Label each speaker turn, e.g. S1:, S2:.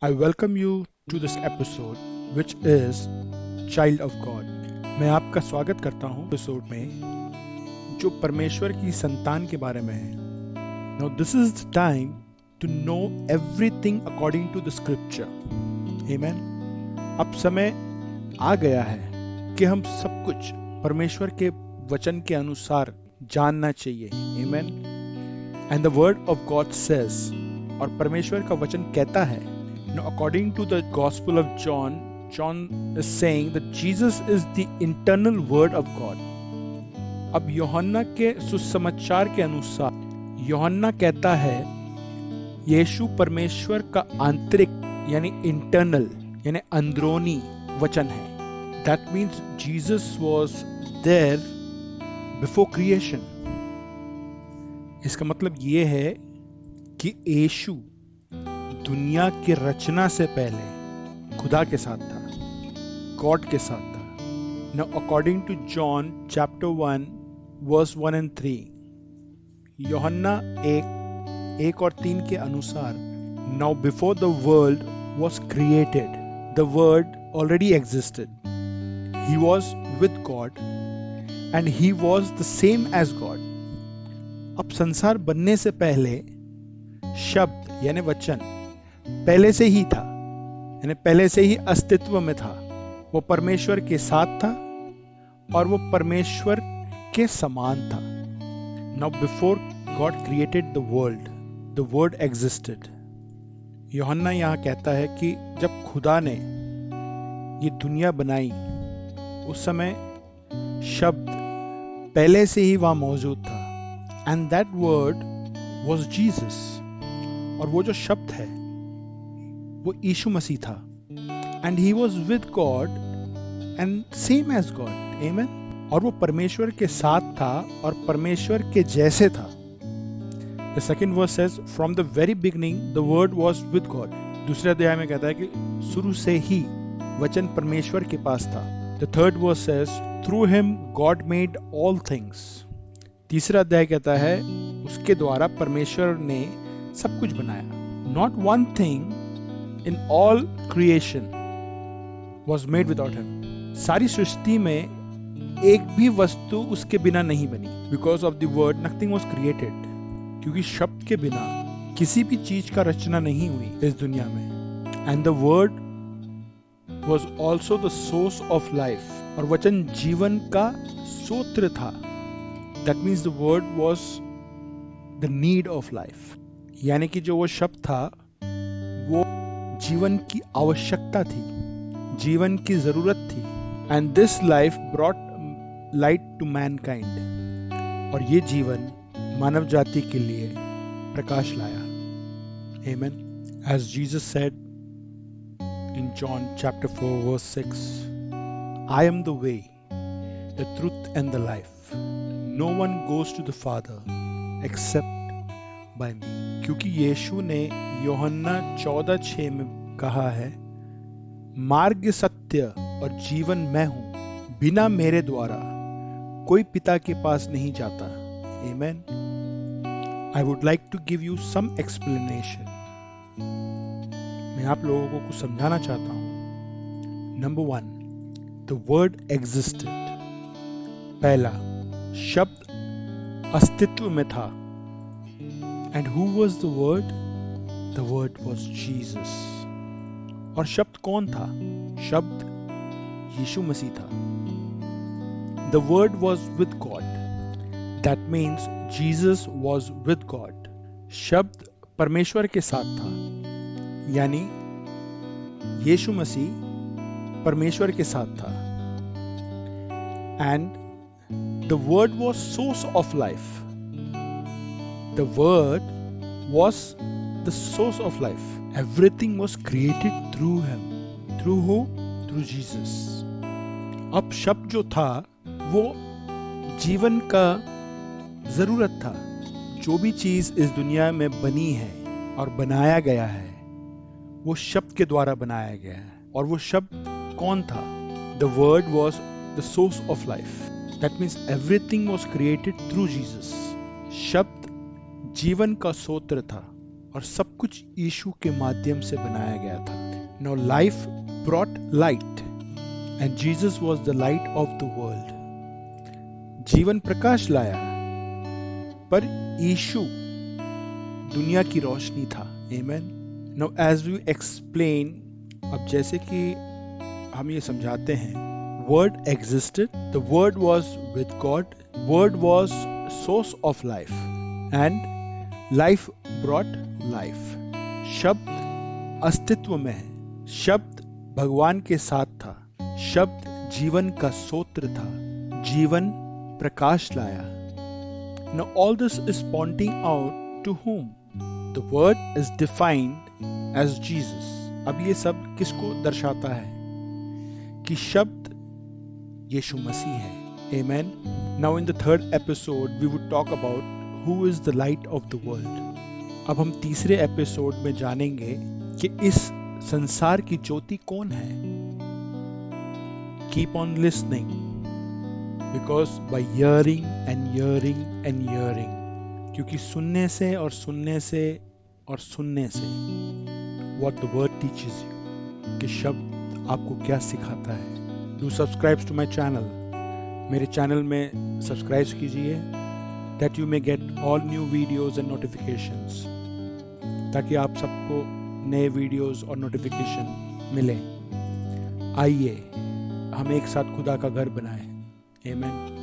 S1: I welcome you to this episode which is Child of God. मैं आपका स्वागत करता हूँ एपिसोड में जो परमेश्वर की संतान के बारे में है. Now this is the time to know everything according to the scripture. Amen. अब समय आ गया है कि हम सब कुछ परमेश्वर के वचन के अनुसार जानना चाहिए. Amen. And the word of God says, और परमेश्वर का वचन कहता है. Now, according to the Gospel of John, John is saying that Jesus is the internal Word of God. अब यूहन्ना के सुसमाचार के अनुसार यूहन्ना कहता है यीशु परमेश्वर का आंतरिक यानी इंटरनल यानी अंदरूनी वचन है. That means Jesus was there before creation. इसका मतलब ये है कि यीशु दुनिया की रचना से पहले खुदा के साथ था, गॉड के साथ था. Now according to John chapter 1 verse 1 and 3, यूहन्ना 1 और 3 के अनुसार, Now before the world was created, the word already existed. He was with God and he was the same as God. अब संसार बनने से पहले शब्द यानी वचन पहले से ही था, यानी पहले से ही अस्तित्व में था. वो परमेश्वर के साथ था और वो परमेश्वर के समान था. Now before God created the world existed. यूहन्ना यहाँ कहता है कि जब खुदा ने ये दुनिया बनाई उस समय शब्द पहले से ही वहां मौजूद था. And that word was Jesus. और वो जो शब्द है वो यीशु मसीह था. And he was with God and same as God. Amen. और वो परमेश्वर के साथ था और परमेश्वर के जैसे था. The second verse says, from the very beginning the word was with God. दूसरे अध्याय में कहता है कि शुरू से ही वचन परमेश्वर के पास था. The third verse says, through him God made all things. तीसरा अध्याय कहता है उसके द्वारा परमेश्वर ने सब कुछ बनाया. Not one thing in all creation was made without him. सारी सृष्टि में एक भी वस्तु उसके बिना नहीं बनी. Because of the word nothing was created. क्योंकि शब्द के बिना किसी भी चीज का रचना नहीं हुई इस दुनिया में. And the word was also the source of life. और वचन जीवन का स्रोत था. That means the word was the need of life. यानी कि जो वो शब्द था वो जीवन की आवश्यकता थी, जीवन की जरूरत थी. And this life brought light to mankind. और ये जीवन मानव जाति के लिए प्रकाश लाया. Amen. As Jesus said in John chapter 4 verse 6, I am the way, the truth and the life. No one goes to the Father except by me. क्योंकि यीशु ने यूहन्ना 14:6 में कहा है, मार्ग, सत्य और जीवन मैं हूं, बिना मेरे द्वारा कोई पिता के पास नहीं जाता. Amen. I would like to give you some explanation. मैं आप लोगों को कुछ समझाना चाहता हूं. Number 1, the word existed. पहला, शब्द अस्तित्व में था. And who was the word? The word was Jesus. और शब्द कौन था? शब्द यीशु मसीह था. The word was with God. That means Jesus was with God. शब्द परमेश्वर के साथ था, यानी यीशु मसीह परमेश्वर के साथ था. And the word was source of life. The word was the source of life. Everything was created through him. Through who? Through Jesus. अब शब्द जो था वो जीवन का जरूरत था. जो भी चीज इस दुनिया में बनी है और बनाया गया है वो शब्द के द्वारा बनाया गया है. और वो शब्द कौन था? The word was the source of life. That means everything was created through Jesus. शब्द जीवन का स्रोत था और सब कुछ यीशु के माध्यम से बनाया गया था. Now life brought light, and Jesus was the light of the world. जीवन प्रकाश लाया, पर यीशु दुनिया की रोशनी था. Amen. Now as we explain, अब जैसे कि हम ये समझाते हैं, word existed, the word was with God, word was source of life, and life brought life. शब्द अस्तित्व में है, शब्द भगवान के साथ था, शब्द जीवन का सूत्र था, जीवन प्रकाश लाया. Now all this is pointing out to whom? The word is defined as Jesus. अब ये सब किसको दर्शाता है? कि शब्द यीशु मसीह है. Amen. Now in the third episode we would talk about who is the light of the world. अब हम तीसरे एपिसोड में जानेंगे कि इस संसार की ज्योति कौन है. Keep on listening, because by hearing and hearing and hearing, क्योंकि सुनने से और सुनने से और सुनने से what the word teaches you, कि शब्द आपको क्या सिखाता है. Do subscribe to my channel. मेरे चैनल में सब्सक्राइब कीजिए, that you may get all new videos and notifications, ताकि आप सबको नए वीडियोस और नोटिफिकेशन मिलें. आइए हम एक साथ खुदा का घर बनाएं. Amen.